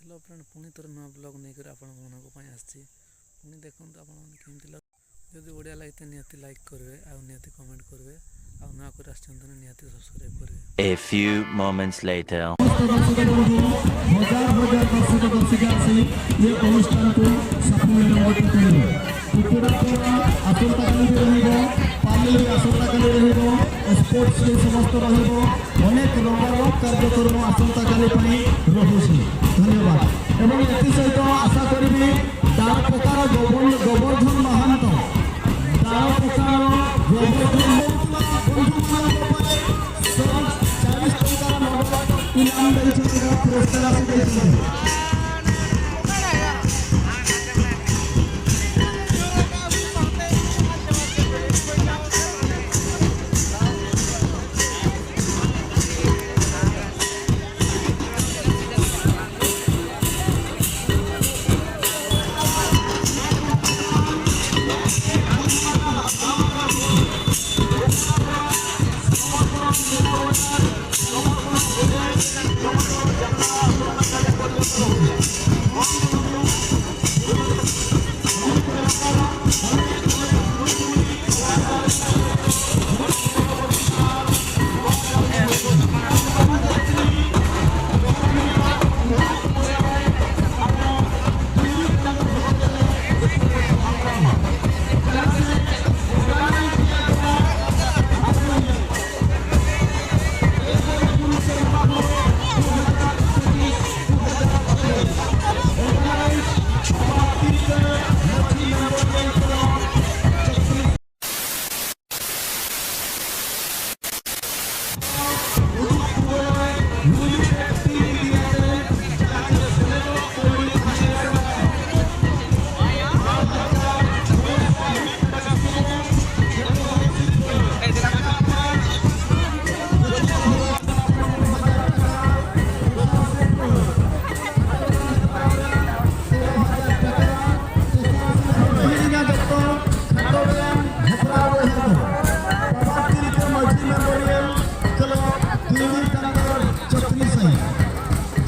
Hello friend पुणी थोड़े नुआ ब्लॉग नहीं कर आपण आसी पुणी देखो आपण केमती लग जदि बढ़िया लगे निहाती लाइक करेंगे आउ निहाती कमेंट करेंगे आउ नुआ कर निहाती सब्सक्राइब करेंगे। A few moments later. हजार हजार दर्शक दर्शिका आसी ये अनुष्ठान को सफल करेंगे। कुकुड़ा आसंता काली रहिबो पाली आसंता काली रहिबो स्पोर्ट्स के समस्त रहिबो अनेक रंगार कार्यक्रम आसंता काली पई रहुछि। धन्यवाद एवं एथि सहित आशा करिबी दार प्रकार गोवर्धन महांत दार प्रकार गोवर्धन इनाम पुरस्कार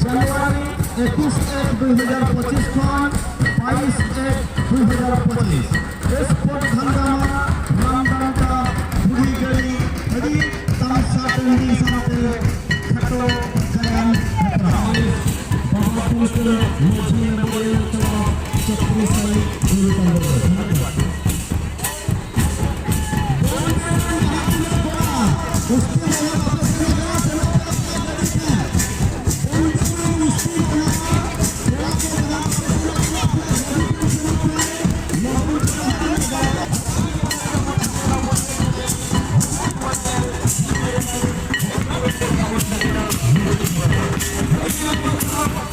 जनवरी 21/1/2025 खन 22/1/2025 स्पोर्ट हंगामा रामदांता बुढ़ी गली हदी तामसा टंडी साथे खटो कल्याण बाबा पुष्कर मोजी मेमोरियल क्लब चक्री साई धन्यवाद। Thank you.